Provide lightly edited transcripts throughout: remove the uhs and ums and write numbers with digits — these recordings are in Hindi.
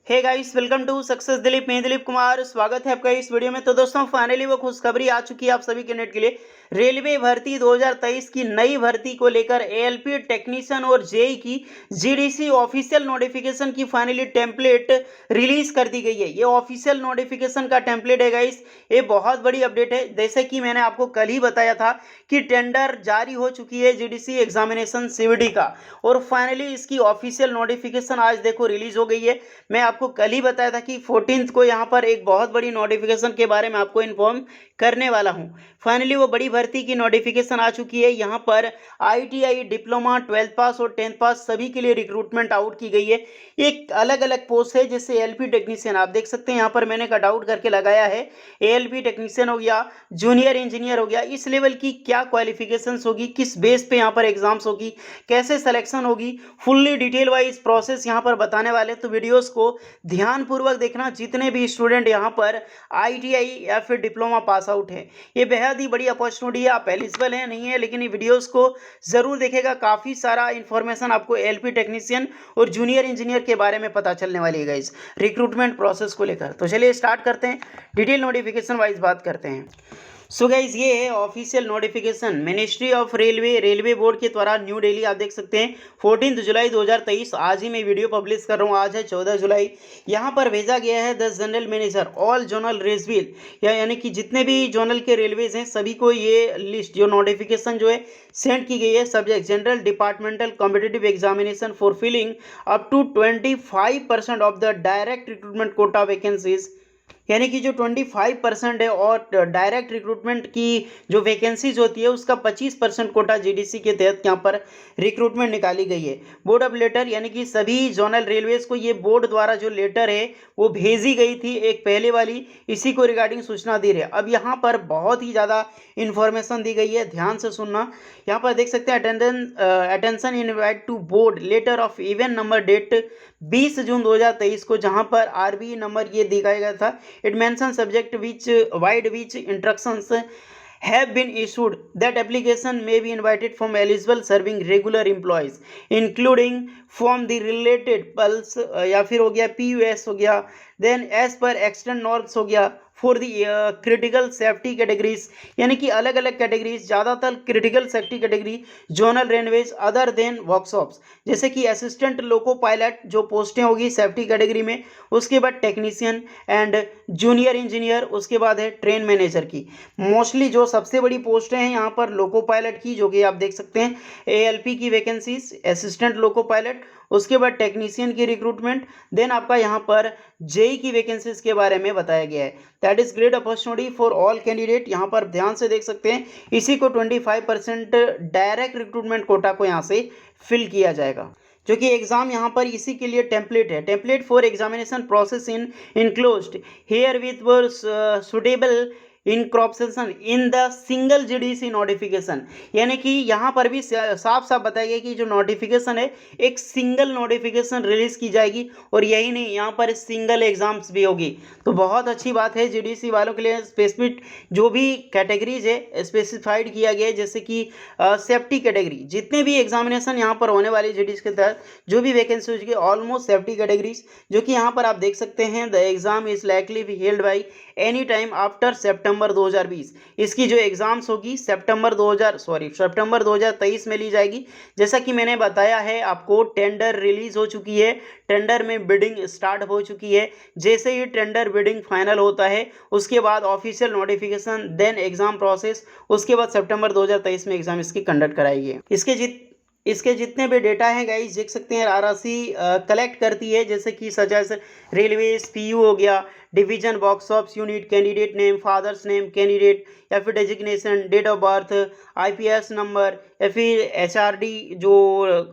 Hey guys, welcome to success Dilip. मैं दिलीप कुमार, स्वागत है आपका इस वीडियो में। तो दोस्तों, फाइनली वो खुशखबरी आ चुकी है आप सभी कैंडिडेट के लिए। रेलवे भर्ती 2023 की नई भर्ती को लेकर एएलपी टेक्नीशियन और जेई की जीडीसी ऑफिशियल नोटिफिकेशन की फाइनली टेम्पलेट रिलीज कर दी गई है। ये ऑफिशियल नोटिफिकेशन का टेम्पलेट है गाइस। ये बहुत बड़ी अपडेट है। जैसे कि मैंने आपको कल ही बताया था कि टेंडर जारी हो चुकी है जीडीसी एग्जामिनेशन सीवीडी का, और फाइनली इसकी ऑफिशियल नोटिफिकेशन आज देखो रिलीज हो गई है। मैं आपको कल ही बताया था कि 14 को यहाँ पर एक बहुत बड़ी नोटिफिकेशन के बारे में आपको इन्फॉर्म करने वाला हूँ। फाइनली वो बड़ी भर्ती की नोटिफिकेशन आ चुकी है। यहाँ पर आईटीआई, डिप्लोमा, 12th पास और 10th पास सभी के लिए रिक्रूटमेंट आउट की गई है। एक अलग अलग पोस्ट है, जैसे एएलपी टेक्नीशियन आप देख सकते हैं, यहाँ पर मैंने कट आउट करके लगाया है। एएलपी टेक्नीशियन हो गया, जूनियर इंजीनियर हो गया, इस लेवल की क्या क्वालिफिकेशंस होगी, किस बेस पे यहाँ पर एग्जाम्स होगी, कैसे सिलेक्शन होगी, फुल्ली डिटेल वाइज प्रोसेस यहाँ पर बताने वाले। तो वीडियोस को ध्यानपूर्वक देखना। जितने भी स्टूडेंट यहाँ पर आईटीआई या फिर डिप्लोमा पास आउट है, ये बेहद ही बड़ी अपॉर्चुनिटी है। आप एलिजिबल हैं नहीं है, लेकिन ये वीडियोस को जरूर देखेगा। काफ़ी सारा इन्फॉर्मेशन आपको एलपी टेक्नीशियन और जूनियर इंजीनियर के बारे में पता चलने वाली है गाइस, रिक्रूटमेंट प्रोसेस को लेकर। तो चलिए स्टार्ट करते हैं, डिटेल नोटिफिकेशन वाइज बात करते हैं। सो गाइज, ये है official notification ministry of railway board के द्वारा, न्यू दिल्ली। आप देख सकते हैं 14 जुलाई 2023। आज ही मैं वीडियो पब्लिश कर रहा हूँ, आज है 14 जुलाई। यहाँ पर भेजा गया है the general manager all zonal railways, यानी कि जितने भी जोनल के रेलवेज हैं सभी को ये लिस्ट, जो नोटिफिकेशन जो है सेंड की गई है। Subject general departmental competitive examination for filling up to 25% of the direct recruitment quota vacancies, यानी कि जो 25% है, और डायरेक्ट रिक्रूटमेंट की जो वैकेंसीज होती है उसका 25% कोटा जीडीसी के तहत यहाँ पर रिक्रूटमेंट निकाली गई है। बोर्ड ऑफ लेटर, यानी कि सभी जोनल रेलवेज को ये बोर्ड द्वारा जो लेटर है वो भेजी गई थी, एक पहले वाली, इसी को रिगार्डिंग सूचना दी रही है। अब यहाँ पर बहुत ही ज़्यादा इन्फॉर्मेशन दी गई है, ध्यान से सुनना। यहाँ पर देख सकते हैं attention invite to board letter of event number date 20 June 2023 को, जहाँ पर आरबी नंबर ये दिखाया गया था। It mentions subject which instructions have been issued that application may be invited from eligible serving regular employees including from the related pulse या फिर हो गया PUS हो गया, then as per extant norms हो गया for the critical safety categories, यानी कि अलग अलग कैटेगरीज, ज़्यादातर critical safety category zonal railways other than workshops, जैसे कि असिस्टेंट लोको पायलट जो पोस्टें होगी सेफ्टी कैटेगरी में, उसके बाद टेक्नीशियन एंड जूनियर इंजीनियर, उसके बाद है ट्रेन मैनेजर की। मोस्टली जो सबसे बड़ी पोस्टें हैं यहाँ पर लोको पायलट की, जो कि आप देख सकते हैं एएलपी की वैकेंसीज, असिस्टेंट लोको पायलट, उसके बाद टेक्नीशियन की रिक्रूटमेंट, देन आपका यहाँ पर जेई की वैकेंसीज के बारे में बताया गया है। That is great opportunity for all candidate. यहाँ पर ध्यान से देख सकते हैं, इसी को 25% डायरेक्ट रिक्रूटमेंट कोटा को यहाँ से फिल किया जाएगा, जो कि एग्जाम यहाँ पर इसी के लिए टेम्पलेट है। Template for examination process in enclosed herewith वर suitable encryption in the single GDC notification, यानी कि यहाँ पर भी साफ साफ बताया गया कि जो नोटिफिकेशन है एक सिंगल नोटिफिकेशन रिलीज की जाएगी, और यही नहीं, यहाँ पर सिंगल एग्जाम्स भी होगी। तो बहुत अच्छी बात है जीडीसी वालों के लिए। स्पेसिफिक जो भी कैटेगरीज है स्पेसिफाइड किया गया है, जैसे कि सेफ्टी कैटेगरी, जितने भी एग्जामिनेशन यहाँ पर होने वाले जीडीसी के तहत जो भी वैकेंसी होगी ऑलमोस्ट सेफ्टी कैटेगरीज, जो कि यहाँ पर आप देख सकते हैं the exam is likely be held by any time after September 2020। इसकी जो एग्जाम्स होगी सितंबर 2023 में ली जाएगी। जैसा कि मैंने बताया है आपको, टेंडर रिलीज हो चुकी है, टेंडर में बिडिंग स्टार्ट हो चुकी है। जैसे ही टेंडर बिडिंग फाइनल होता है उसके बाद official notification, then exam process, उसके बाद सितंबर 2023 में एग्जाम इसकी कंडक्ट कराएगी। इसके जितने भी डेटा हैं गाइस देख सकते हैं, आरआरसी कलेक्ट करती है, जैसे कि सजेस रेलवेज, पीयू हो गया, division, workshops unit, candidate name, father's name candidate, या फिर designation, date of birth, IPS number, या फिर एचआरडी जो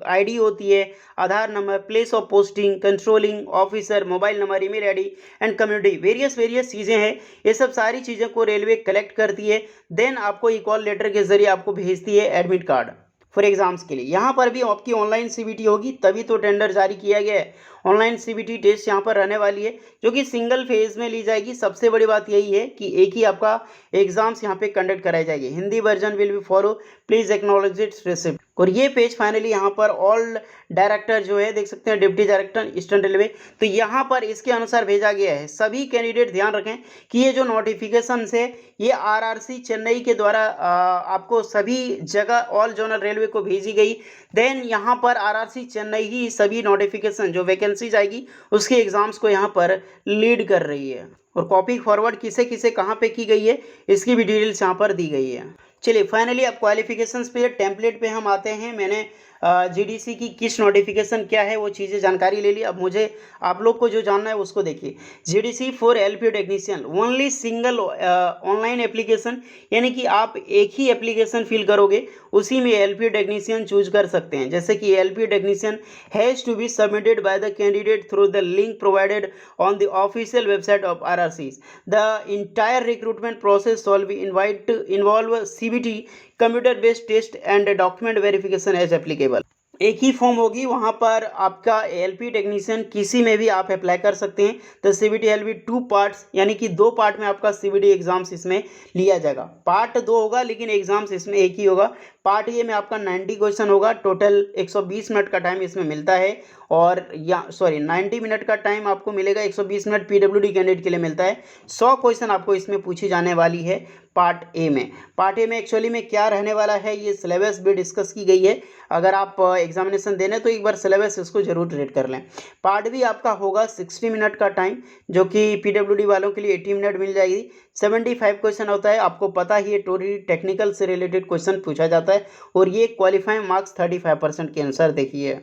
आईडी होती है, Aadhaar number, place of posting, controlling officer, mobile number, email ID and community, various चीज़ें हैं। ये सब सारी चीज़ों को रेलवे कलेक्ट करती है, देन आपको ई कॉल लेटर के जरिए आपको भेजती है एडमिट कार्ड फॉर एग्जाम्स के लिए। यहाँ पर भी आपकी ऑनलाइन सीबीटी होगी, तभी तो टेंडर जारी किया गया है। ऑनलाइन सीबीटी टेस्ट यहाँ पर रहने वाली है, जो कि सिंगल फेज में ली जाएगी। सबसे बड़ी बात यही है कि एक ही आपका एग्जाम्स यहाँ पे कंडक्ट कराई जाएगी। Hindi version will be follow, please acknowledge it's receipt. और ये पेज फाइनली यहाँ पर ऑल डायरेक्टर जो है देख सकते हैं, डिप्टी डायरेक्टर ईस्टर्न रेलवे, तो यहाँ पर इसके अनुसार भेजा गया है। सभी कैंडिडेट ध्यान रखें कि ये जो नोटिफिकेशन है ये आरआरसी चेन्नई के द्वारा आपको सभी जगह ऑल जोनल रेलवे को भेजी गई। देन यहाँ पर आरआरसी चेन्नई ही सभी नोटिफिकेशन जो वैकेंसी जाएगी उसके एग्जाम्स को यहाँ पर लीड कर रही है। और कॉपी फॉरवर्ड किसे किसे कहाँ पे की गई है इसकी भी डिटेल्स यहाँ पर दी गई है। चलिए फाइनली अब क्वालिफिकेशंस पे टेम्पलेट पे हम आते हैं। मैंने जीडीसी की किस नोटिफिकेशन क्या है वो चीज़ें जानकारी ले ली। अब मुझे आप लोग को जो जानना है उसको देखिए। GDC for LP technician only single online application, यानी कि आप एक ही एप्लीकेशन फिल करोगे उसी में एलपी टेक्नीशियन चूज कर सकते हैं। जैसे कि LP technician has to be submitted by the candidate through the link provided on the official website of RRC. The entire recruitment process involve CBT, computer based test and document verification as applicable. एक ही फॉर्म होगी, वहाँ पर आपका एलपी टेक्नीशियन किसी में भी आप अप्लाई कर सकते हैं। तो सीबीटी एल बी 2 पार्ट्स, यानी कि 2 पार्ट में आपका सीबीटी एग्जाम्स इसमें लिया जाएगा। पार्ट 2 होगा लेकिन एग्जाम्स इसमें एक ही होगा। पार्ट ए में आपका 90 क्वेश्चन होगा, टोटल 120 मिनट का टाइम इसमें मिलता है। और 90 मिनट का टाइम आपको मिलेगा, 120 मिनट पीडब्ल्यूडी कैंडिडेट के लिए मिलता है। 100 क्वेश्चन आपको इसमें पूछी जाने वाली है पार्ट ए में। पार्ट ए में एक्चुअली में क्या रहने वाला है ये सिलेबस भी डिस्कस की गई है। अगर आप एग्जामिनेशन देने तो एक बार सिलेबस इसको जरूर रीड कर लें। पार्ट बी आपका होगा 60 मिनट का टाइम, जो कि पीडब्ल्यूडी वालों के लिए 80 मिनट मिल जाएगी। 75 क्वेश्चन होता है, आपको पता ही है टोटली टेक्निकल से रिलेटेड क्वेश्चन पूछा जाता है। और ये क्वालिफाइंग मार्क्स 35% के आंसर देखिए।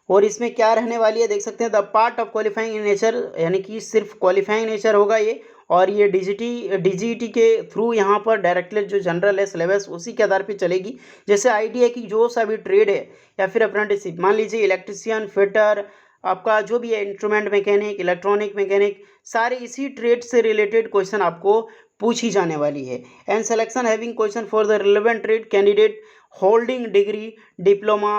और इसमें क्या रहने वाली है देख सकते हैं, the part of qualifying in nature, यानी कि सिर्फ क्वालिफाइंग नेचर होगा ये। और ये डीजीटी के थ्रू यहाँ पर डायरेक्टली जो जनरल है सिलेबस उसी के आधार पे चलेगी। जैसे आईटीआई की जो सा भी ट्रेड है या फिर अप्रेंटिसशिप, मान लीजिए इलेक्ट्रिशियन, फिटर, आपका जो भी है इंस्ट्रूमेंट मैकेनिक, इलेक्ट्रॉनिक मैकेनिक, सारे इसी ट्रेड से रिलेटेड क्वेश्चन आपको पूछी जाने वाली है। And selection having question for the relevant trade candidate holding degree, diploma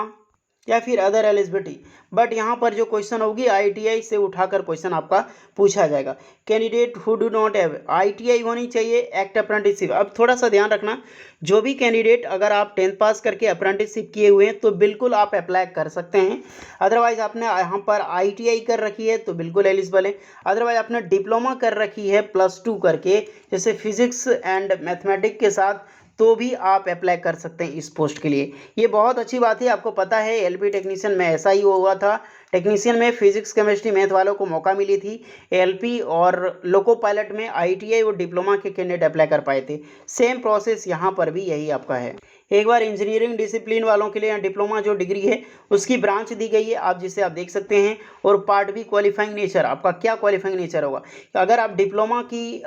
या फिर अदर एलिजिबिलिटी। बट यहाँ पर जो क्वेश्चन होगी आईटीआई से उठाकर क्वेश्चन आपका पूछा जाएगा। Candidate who do not have ITI होनी चाहिए, एक्ट अप्रेंटिसशिप। अब थोड़ा सा ध्यान रखना, जो भी कैंडिडेट अगर आप 10th पास करके अप्रेंटिसशिप किए हुए हैं तो बिल्कुल आप अप्लाई कर सकते हैं। अदरवाइज आपने यहाँ पर आईटीआई कर रखी है तो बिल्कुल एलिजिबल है। अदरवाइज आपने डिप्लोमा कर रखी है +2 करके, जैसे फिजिक्स एंड मैथमेटिक्स के साथ, तो भी आप अप्लाई कर सकते हैं इस पोस्ट के लिए। ये बहुत अच्छी बात है। आपको पता है एलपी टेक्नीशियन में ऐसा ही हुआ था। टेक्नीशियन में फिजिक्स, केमिस्ट्री, मैथ वालों को मौका मिली थी। एलपी और लोको पायलट में आईटीआई और डिप्लोमा के कैंडिडेट अप्लाई कर पाए थे। सेम प्रोसेस यहाँ पर भी यही आपका है। एक बार इंजीनियरिंग डिसिप्लिन वालों के लिए डिप्लोमा जो डिग्री है उसकी ब्रांच दी गई है, आप जिसे आप देख सकते हैं। और पार्ट बी क्वालिफाइंग नेचर, आपका क्या क्वालिफाइंग नेचर होगा। अगर आप डिप्लोमा की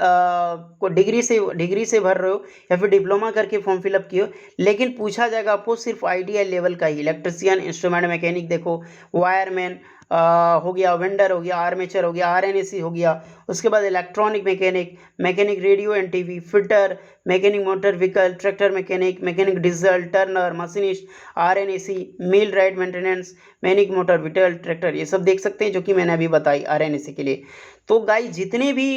डिग्री से भर रहे हो या फिर डिप्लोमा करके फॉर्म फिलअप किए हो, लेकिन पूछा जाएगा आपको सिर्फ आईटीआई लेवल का ही। इलेक्ट्रिशियन, इंस्ट्रूमेंट मैकेनिक देखो, वायरमैन हो गया, वेंडर हो गया, आर्मेचर हो गया, आरएनएसी हो गया, उसके बाद electronic mechanic radio and TV, fitter, mechanic motor vehicle, tractor mechanic diesel, turner, machinist, RNAC, millwright maintenance, mechanic motor vehicle, tractor, ये सब देख सकते हैं जो कि मैंने अभी बताई आरएनएसी के लिए। तो गाइस जितने भी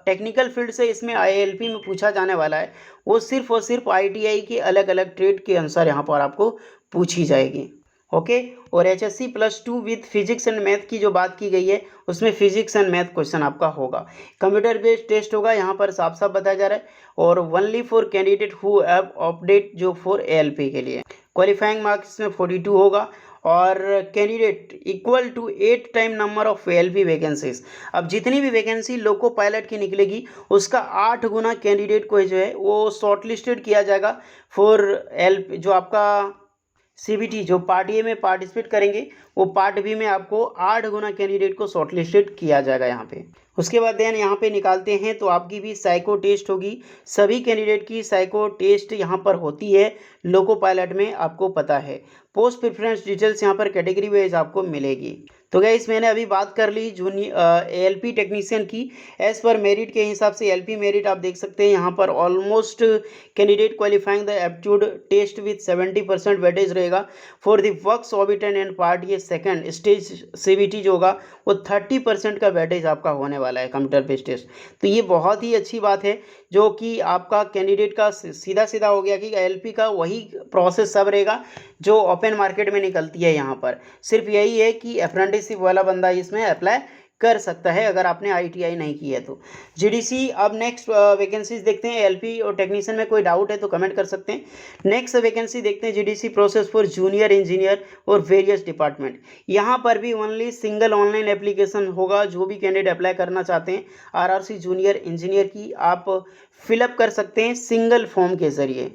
टेक्निकल फील्ड से इसमें आईएलपी में पूछा जाने वाला है वो सिर्फ और सिर्फ आईटीआई के अलग अलग ट्रेड के अनुसार यहाँ पर आपको पूछी जाएगी। ओके। और HSC +2 with physics and math की जो बात की गई है उसमें फिजिक्स एंड मैथ क्वेश्चन आपका होगा। कंप्यूटर बेस्ड टेस्ट होगा, यहाँ पर साफ साफ बताया जा रहा है। और only for candidate who have update जो फॉर ALP के लिए। क्वालिफाइंग मार्क्स में 42 होगा। और candidate equal to 8 time number of ALP vacancies. अब जितनी भी वैकेंसी लोको पायलट की निकलेगी उसका 8 गुना कैंडिडेट को जो है वो शॉर्टलिस्टेड किया जाएगा फॉर LP। जो आपका CBT जो पार्ट ए में पार्टिसिपेट करेंगे वो पार्ट बी में आपको 8 गुना कैंडिडेट को शॉर्टलिस्टेड किया जाएगा यहाँ पे। उसके बाद देन यहाँ पे निकालते हैं तो आपकी भी साइको टेस्ट होगी। सभी कैंडिडेट की साइको टेस्ट यहाँ पर होती है लोको पायलट में, आपको पता है। पोस्ट प्रेफरेंस डिटेल्स यहाँ पर कैटेगरी वाइज आपको मिलेगी। तो गाइस मैंने अभी बात कर ली ALP टेक्नीशियन की। एज पर मेरिट के हिसाब से LP मेरिट आप देख सकते हैं यहाँ पर almost candidate qualifying the aptitude test with 70% weightage रहेगा फॉर द वर्क्स ऑबिटेड एंड पार्ट। ये सेकंड स्टेज सीबीटी जो होगा वो 30% का वेटेज आपका होने वाला है कंप्यूटर बेस्ड टेस्ट। तो ये बहुत ही अच्छी बात है जो कि आपका कैंडिडेट का सीधा सीधा हो गया कि एलपी का वही प्रोसेस सब रहेगा जो ओपन मार्केट में निकलती है। यहाँ पर सिर्फ यही है कि अप्रेंटिसशिप वाला बंदा इसमें अप्लाई कर सकता है अगर आपने आईटीआई नहीं की है तो। जीडीसी अब नेक्स्ट वैकेंसीज देखते हैं। एलपी और टेक्नीशियन में कोई डाउट है तो कमेंट कर सकते हैं। नेक्स्ट वैकेंसी देखते हैं GDC process for junior engineer और वेरियस डिपार्टमेंट। यहाँ पर भी ओनली सिंगल ऑनलाइन एप्लीकेशन होगा। जो भी कैंडिडेट अप्लाई करना चाहते हैं आरआरसी जूनियर इंजीनियर की आप फिलअप कर सकते हैं सिंगल फॉर्म के जरिए।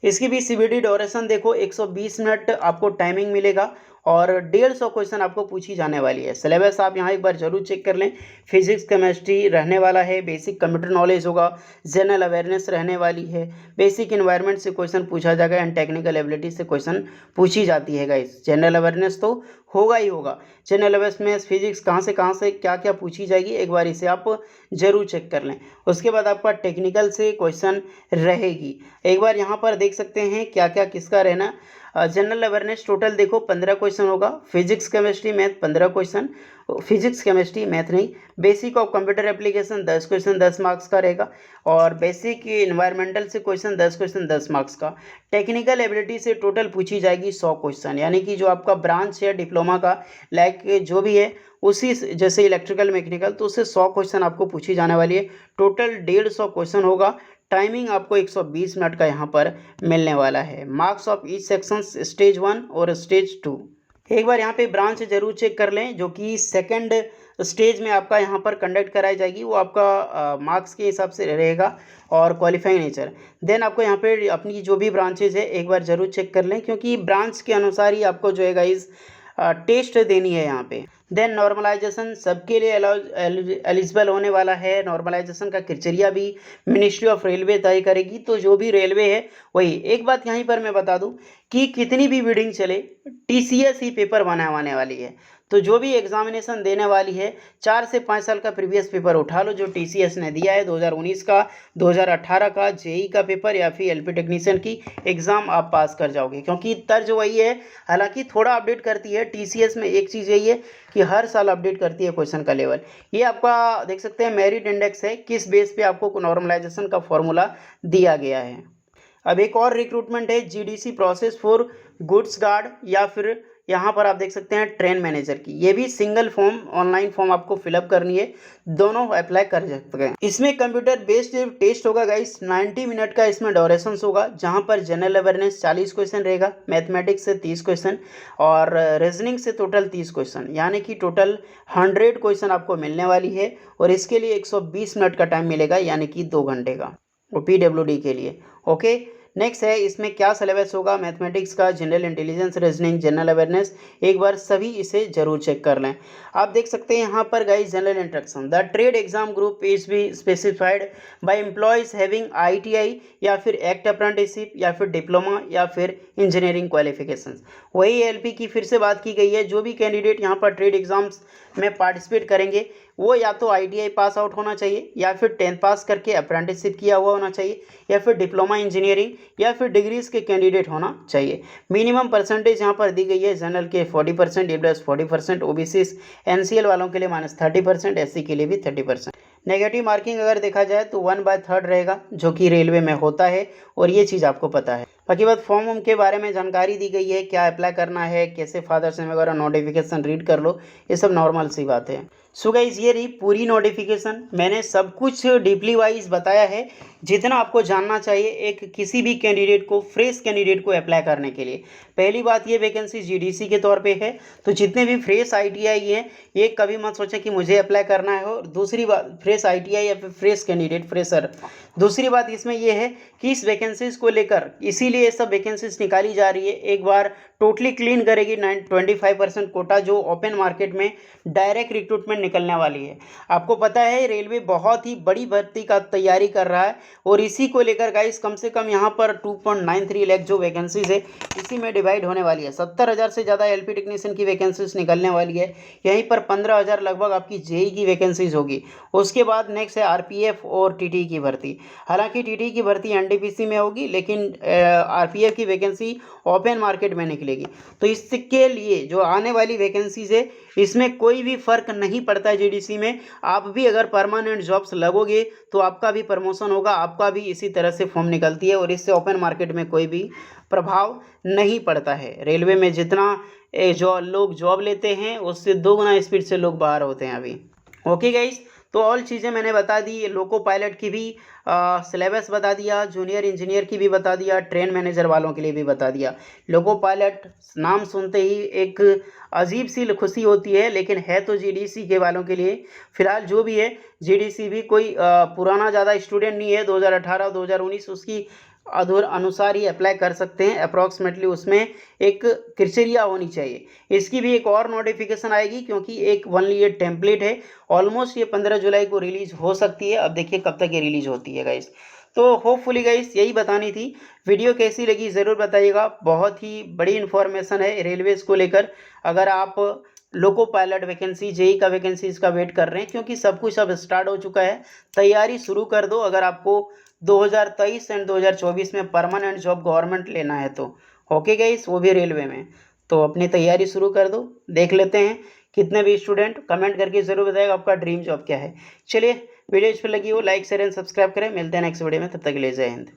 इसकी भी सीबीटी ड्यूरेशन देखो 120 मिनट आपको टाइमिंग मिलेगा और 150 क्वेश्चन आपको पूछी जाने वाली है। सिलेबस आप यहाँ एक बार जरूर चेक कर लें। फिजिक्स केमिस्ट्री रहने वाला है, बेसिक कंप्यूटर नॉलेज होगा, जनरल अवेयरनेस रहने वाली है, बेसिक इन्वायरमेंट से क्वेश्चन पूछा जाएगा एंड टेक्निकल एबिलिटी से क्वेश्चन पूछी जाती है गाइस। जनरल अवेयरनेस तो होगा ही होगा। जनरल अवेयरनेस फिजिक्स कहाँ से क्या क्या पूछी जाएगी एक बार इसे आप जरूर चेक कर लें। उसके बाद आपका टेक्निकल से क्वेश्चन रहेगी। एक बार यहाँ पर देख सकते हैं क्या क्या किसका रहना। जनरल अवेयरनेस टोटल देखो 15 क्वेश्चन होगा। Physics chemistry math 15 question, physics chemistry math नहीं। Basic of computer application 10 question 10 marks का रहेगा और बेसिक इन्वायरमेंटल से क्वेश्चन 10 क्वेश्चन 10 मार्क्स का। टेक्निकल एबिलिटी से टोटल पूछी जाएगी 100 क्वेश्चन, यानी कि जो आपका ब्रांच है डिप्लोमा का लाइक जो भी है उसी जैसे इलेक्ट्रिकल मैकेनिकल तो उससे 100 क्वेश्चन आपको पूछी जाने वाली है। टोटल 150 क्वेश्चन होगा। टाइमिंग आपको 120 मिनट का यहाँ पर मिलने वाला है। Marks of each section stage 1 और स्टेज 2। एक बार यहाँ पे ब्रांच जरूर चेक कर लें जो कि सेकंड स्टेज में आपका यहाँ पर कंडक्ट कराई जाएगी। वो आपका मार्क्स के हिसाब से रहेगा और क्वालिफाइंग नेचर। देन आपको यहाँ पे अपनी जो भी ब्रांचेज है एक बार जरूर चेक कर लें क्योंकि ब्रांच के अनुसार ही आपको जो है गाइस टेस्ट देनी है यहाँ पे। देन नॉर्मलाइजेशन सबके लिए एलिजिबल होने वाला है। नॉर्मलाइजेशन का क्राइटेरिया भी मिनिस्ट्री ऑफ रेलवे तय करेगी। तो जो भी रेलवे है वही। एक बात यहीं पर मैं बता दूं कि कितनी भी बिडिंग चले टीसीएस ही पेपर बनाने वाली है। तो जो भी एग्जामिनेशन देने वाली है 4 से 5 साल का प्रीवियस पेपर उठा लो जो टीसीएस ने दिया है 2019 का, 2018 का जेई का पेपर या फिर एलपी टेक्नीशियन की एग्ज़ाम आप पास कर जाओगे क्योंकि तर्ज वही है। हालांकि थोड़ा अपडेट करती है टीसीएस में। एक चीज़ यही है कि हर साल अपडेट करती है क्वेश्चन का लेवल। ये आपका देख सकते हैं मेरिट इंडेक्स है, किस बेस पे आपको नॉर्मलाइजेशन का फॉर्मूला दिया गया है। अब एक और रिक्रूटमेंट है GDC process for goods guard या फिर यहाँ पर आप देख सकते हैं ट्रेन मैनेजर की। ये भी सिंगल फॉर्म ऑनलाइन फॉर्म आपको फिलअप करनी है, दोनों अप्लाई कर सकते हैं। इसमें कंप्यूटर बेस्ड टेस्ट होगा गाइस, 90 मिनट का इसमें ड्यूरेशन होगा जहाँ पर जनरल अवेयरनेस 40 क्वेश्चन रहेगा, मैथमेटिक्स से 30 क्वेश्चन और रीजनिंग से टोटल 30 क्वेश्चन, यानी कि टोटल 100 क्वेश्चन आपको मिलने वाली है और इसके लिए 120 मिनट का टाइम मिलेगा यानी कि 2 घंटे का और पीडब्ल्यूडी के लिए। ओके, नेक्स्ट है इसमें क्या सिलेबस होगा मैथमेटिक्स का, general intelligence, reasoning, general awareness. एक बार सभी इसे जरूर चेक कर लें। आप देख सकते हैं यहाँ पर guys general instruction. The trade exam group is be specified by employees having ITI या फिर एक्ट अप्रेंटिसशिप या फिर डिप्लोमा या फिर इंजीनियरिंग क्वालिफिकेशंस। वही एलपी की फिर से बात की गई है। जो भी कैंडिडेट यहाँ पर ट्रेड एग्जाम्स में पार्टिसिपेट करेंगे वो या तो आईटीआई पास आउट होना चाहिए या फिर 10th पास करके अप्रेंटिसशिप किया हुआ होना चाहिए या फिर डिप्लोमा इंजीनियरिंग या फिर डिग्रीज के कैंडिडेट होना चाहिए। मिनिमम परसेंटेज यहाँ पर दी गई है जनरल के 40%, ईडब्ल्यूएस 40%, ओबीसी एनसीएल वालों के लिए -30%, एससी के लिए भी 30%। नेगेटिव मार्किंग अगर देखा जाए तो 1/3 रहेगा जो कि रेलवे में होता है और ये चीज़ आपको पता है। बाकी बात फॉर्म के बारे में जानकारी दी गई है, क्या अप्लाई करना है, कैसे फादर से वगैरह नोटिफिकेशन रीड कर लो, ये सब नॉर्मल सी बात है। सो गाइस ये रही पूरी नोटिफिकेशन। मैंने सब कुछ डीपली वाइज बताया है जितना आपको जानना चाहिए एक किसी भी कैंडिडेट को, फ्रेश कैंडिडेट को अप्लाई करने के लिए। पहली बात ये वैकेंसी जीडीसी के तौर पे है, तो जितने भी फ्रेश आईटीआई हैं ये कभी मत सोचें कि मुझे अप्लाई करना है। और दूसरी बात फ्रेश आईटीआई या फिर फ्रेश कैंडिडेट फ्रेशर। दूसरी बात इसमें यह है कि इस वैकेंसीज को लेकर इसीलिए ये सब वैकेंसीज निकाली जा रही है। एक बार टोटली क्लीन करेगी 25% कोटा जो ओपन मार्केट में डायरेक्ट रिक्रूटमेंट निकलने वाली है। आपको पता है रेलवे बहुत ही बड़ी भर्ती का तैयारी कर रहा है और इसी को लेकर गाइस कम से कम यहाँ पर 2.93 लाख जो वैकेंसीज है इसी में डिवाइड होने वाली है। 70,000 से ज़्यादा एलपी टेक्नीशियन की वैकेंसीज निकलने वाली है। यहीं पर 15,000 लगभग आपकी जेई की वैकेंसीज होगी। उसके बाद नेक्स्ट है आरपीएफ और टीटी की भर्ती। हालांकि टीटी की भर्ती एनटीपीसी में होगी लेकिन आरपीएफ की वैकेंसी ओपन मार्केट में निकलेगी। तो इसके लिए जो आने वाली वैकेंसीज है इसमें कोई भी फ़र्क नहीं पड़ता है जीडीसी में। आप भी अगर परमानेंट जॉब्स लगोगे तो आपका भी प्रमोशन होगा, आपका भी इसी तरह से फॉर्म निकलती है और इससे ओपन मार्केट में कोई भी प्रभाव नहीं पड़ता है। रेलवे में जितना जो लोग जॉब लेते हैं उससे 2 गुना स्पीड से लोग बाहर होते हैं अभी। ओके गाइस, तो ऑल चीज़ें मैंने बता दी, लोको पायलट की भी सिलेबस बता दिया, जूनियर इंजीनियर की भी बता दिया, ट्रेन मैनेजर वालों के लिए भी बता दिया। लोको पायलट नाम सुनते ही एक अजीब सी खुशी होती है, लेकिन है तो जीडीसी के वालों के लिए। फिलहाल जो भी है जीडीसी भी कोई पुराना ज़्यादा स्टूडेंट नहीं है, 2018 2019 उसकी अनुसार ही अप्लाई कर सकते हैं। अप्रॉक्सीमेटली उसमें एक क्राइटेरिया होनी चाहिए। इसकी भी एक और नोटिफिकेशन आएगी क्योंकि एक ओनली ये टेम्पलेट है। ऑलमोस्ट ये 15 जुलाई को रिलीज हो सकती है। अब देखिए कब तक ये रिलीज होती है गाइस। तो होपफुली गाइस यही बतानी थी। वीडियो कैसी लगी ज़रूर बताइएगा। बहुत ही बड़ी इन्फॉर्मेशन है रेलवेज़ को लेकर। अगर आप लोको पायलट वैकेंसी, जेई का वैकेंसी इसका वेट कर रहे हैं क्योंकि सब कुछ अब स्टार्ट हो चुका है, तैयारी शुरू कर दो। अगर आपको 2023 एंड 2024 में परमानेंट जॉब गवर्नमेंट लेना है तो ओके गाइस, वो भी रेलवे में, तो अपनी तैयारी शुरू कर दो। देख लेते हैं कितने भी स्टूडेंट, कमेंट करके ज़रूर बताएगा आपका ड्रीम जॉब क्या है। चलिए वीडियो इस पर लगी हो लाइक शेयर एंड सब्सक्राइब करें। मिलते हैं नेक्स्ट वीडियो में, तब तक के लिए जय हिंद।